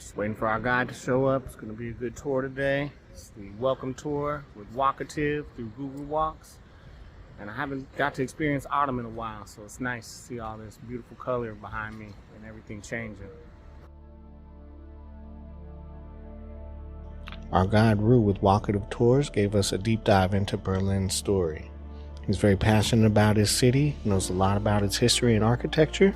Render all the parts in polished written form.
Just waiting for our guide to show up. It's going to be a good tour today. It's the welcome tour with Walkative through GuruWalks. And I haven't got to experience autumn in a while, so it's nice to see all this beautiful color behind me and everything changing. Our guide Rue with Walkative Tours gave us a deep dive into Berlin's story. He's very passionate about his city, knows a lot about its history and architecture.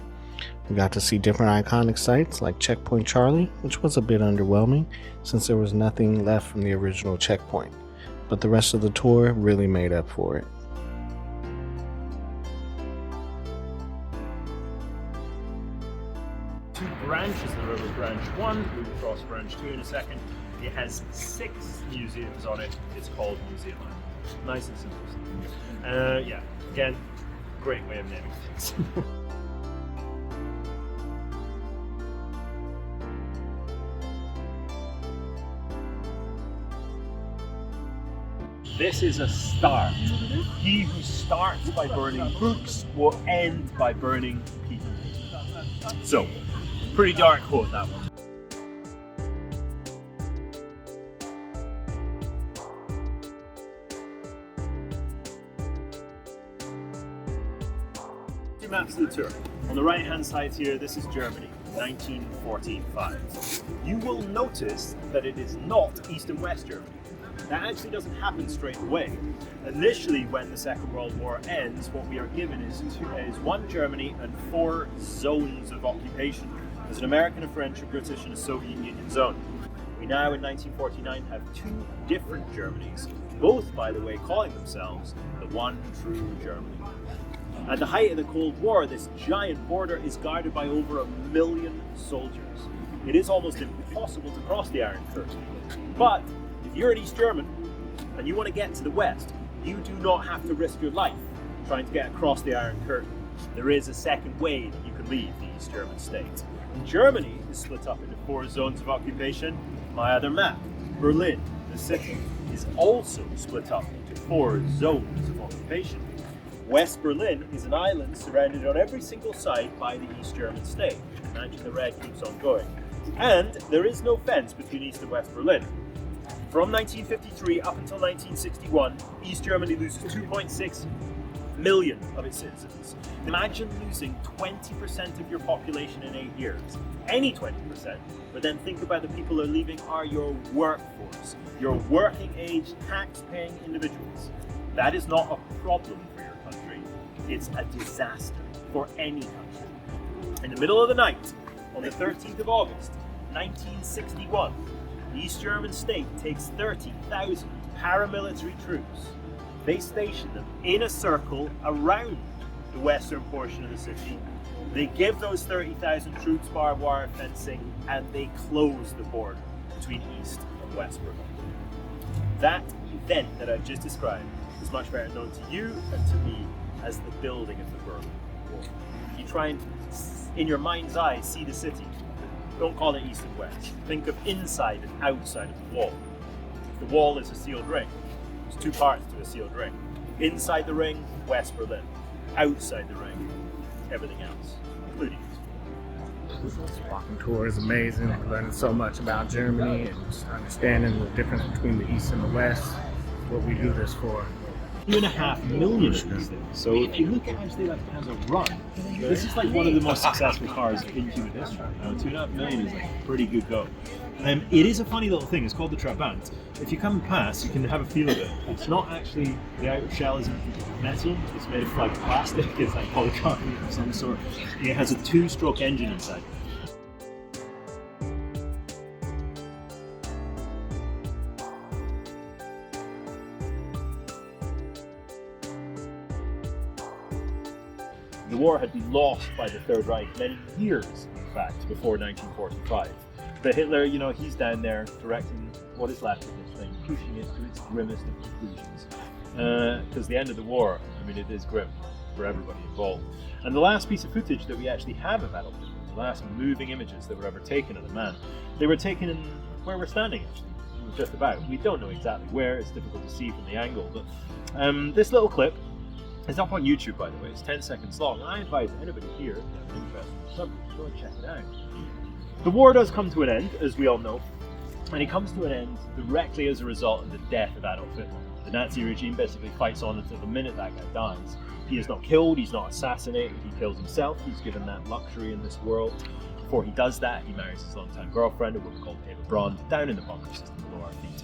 We got to see different iconic sites like Checkpoint Charlie, which was a bit underwhelming since there was nothing left from the original checkpoint, but the rest of the tour really made up for it. Two branches of the river. Branch 1, we will cross branch 2 in a second. It has 6 museums on it. It's called Museum Island. Nice and simple. Yeah, again, great way of naming things. This is a start. He who starts by burning books will end by burning people. So, pretty dark quote, that one. Two maps of the tour. On the right hand side here, this is Germany, 1945. You will notice that it is not East and West Germany. That actually doesn't happen straight away. Initially, when the Second World War ends, what we are given is one Germany and 4 zones of occupation. There's an American, a French, a British, and a Soviet Union zone. We now, in 1949, have 2 different Germanys, both, by the way, calling themselves the one true Germany. At the height of the Cold War, this giant border is guarded by over 1 million soldiers. It is almost impossible to cross the Iron Curtain. But if you're an East German and you want to get to the West, you do not have to risk your life trying to get across the Iron Curtain. There is a second way that you can leave the East German state. Germany is split up into 4 zones of occupation. My other map, Berlin, the city, is also split up into 4 zones of occupation. West Berlin is an island surrounded on every single side by the East German state. Imagine the red keeps on going. And there is no fence between East and West Berlin. From 1953 up until 1961, East Germany loses 2.6 million of its citizens. Imagine losing 20% of your population in 8 years. Any 20%, but then think about the people who are leaving are your workforce, your working age, tax-paying individuals. That is not a problem for your country. It's a disaster for any country. In the middle of the night, on the 13th of August, 1961, the East German state takes 30,000 paramilitary troops. They station them in a circle around the western portion of the city. They give those 30,000 troops barbed wire fencing and they close the border between East and West Berlin. That event that I've just described is much better known to you and to me as the building of the Berlin Wall. If you try and, in your mind's eye, see the city, don't call it East and West. Think of inside and outside of the wall. The wall is a sealed ring. There's 2 parts to a sealed ring. Inside the ring, West Berlin. Outside the ring, everything else, including This walking tour is amazing. We're learning so much about Germany and understanding the difference between the East and the West. What we do this for. 2.5 million of these things. So if you look at how they like has a run, this is like one of the most successful cars in human history. 2.5 million is like a pretty good go. It is a funny little thing. It's called the Trabant. If you come past, you can have a feel of it. It's not actually, the outer shell isn't metal. It's made of like plastic. It's like polycarbonate of some sort. It has a 2-stroke engine inside. The war had been lost by the Third Reich many years, in fact, before 1945. But Hitler, he's down there directing what is left of this thing, pushing it to its grimmest of conclusions. Because the end of the war, it is grim for everybody involved. And the last piece of footage that we actually have of Adolf Hitler, the last moving images that were ever taken of the man, they were taken in where we're standing, actually. Just about. We don't know exactly where, it's difficult to see from the angle, but this little clip is up on YouTube, by the way. It's 10 seconds long. I advise anybody here, if you have an interest in the subject, go and check it out. The war does come to an end, as we all know, and it comes to an end directly as a result of the death of Adolf Hitler. The Nazi regime basically fights on until the minute that guy dies. He is not killed, he's not assassinated, he kills himself. He's given that luxury in this world. Before he does that, he marries his longtime girlfriend, a woman called Eva Braun, down in the bunker system below our feet.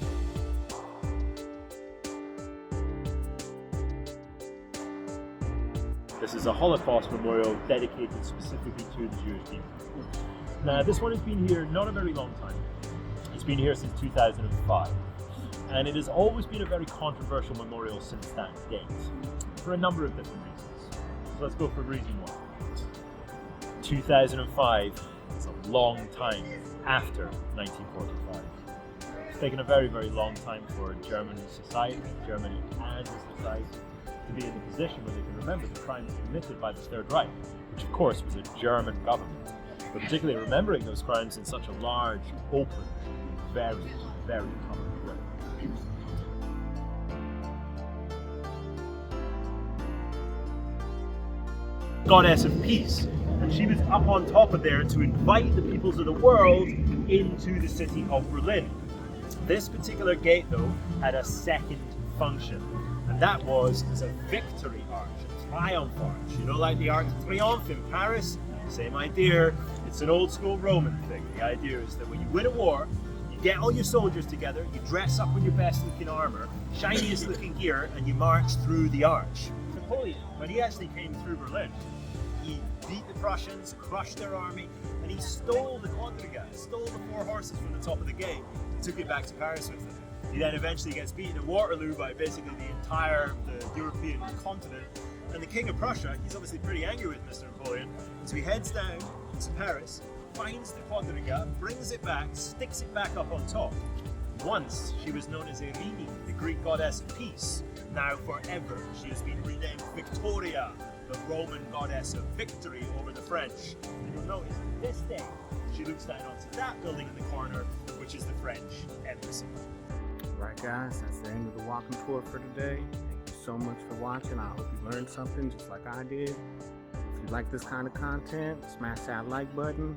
This is a Holocaust Memorial dedicated specifically to the Jewish people. Now, this one has been here not a very long time. It's been here since 2005. And it has always been a very controversial memorial since that date, for a number of different reasons. So let's go for reason one. 2005 is a long time after 1945. It's taken a very, very long time for German society, Germany as a society, to be in the position where they can remember the crimes committed by the Third Reich, which of course was a German government, but particularly remembering those crimes in such a large, open, very, very public way. Goddess of Peace, and she was up on top of there to invite the peoples of the world into the city of Berlin. This particular gate, though, had a second function, and that was as a victory arch, a triumph arch. You know, like the Arc de Triomphe in Paris? Same idea. It's an old school Roman thing. The idea is that when you win a war, you get all your soldiers together, you dress up in your best looking armor, shiniest looking gear, and you march through the arch. Napoleon, when he actually came through Berlin, he beat the Prussians, crushed their army, and he stole the quadriga, stole the 4 horses from the top of the gate, and took it back to Paris with him. He then eventually gets beaten at Waterloo by basically the entire European continent. And the King of Prussia, he's obviously pretty angry with Mr. Napoleon, so he heads down to Paris, finds the quadriga, brings it back, sticks it back up on top. Once she was known as Irene, the Greek goddess of peace. Now forever she has been renamed Victoria, the Roman goddess of victory over the French. And you'll notice this day she looks down onto that building in the corner, which is the French embassy. Right, guys, that's the end of the walking tour for today. Thank you so much for watching. I hope you learned something just like I did. If you like this kind of content, smash that like button,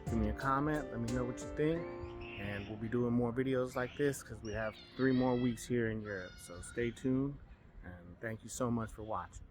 give me a comment, let me know what you think, and we'll be doing more videos like this because we have 3 more weeks here in Europe. So stay tuned, and thank you so much for watching.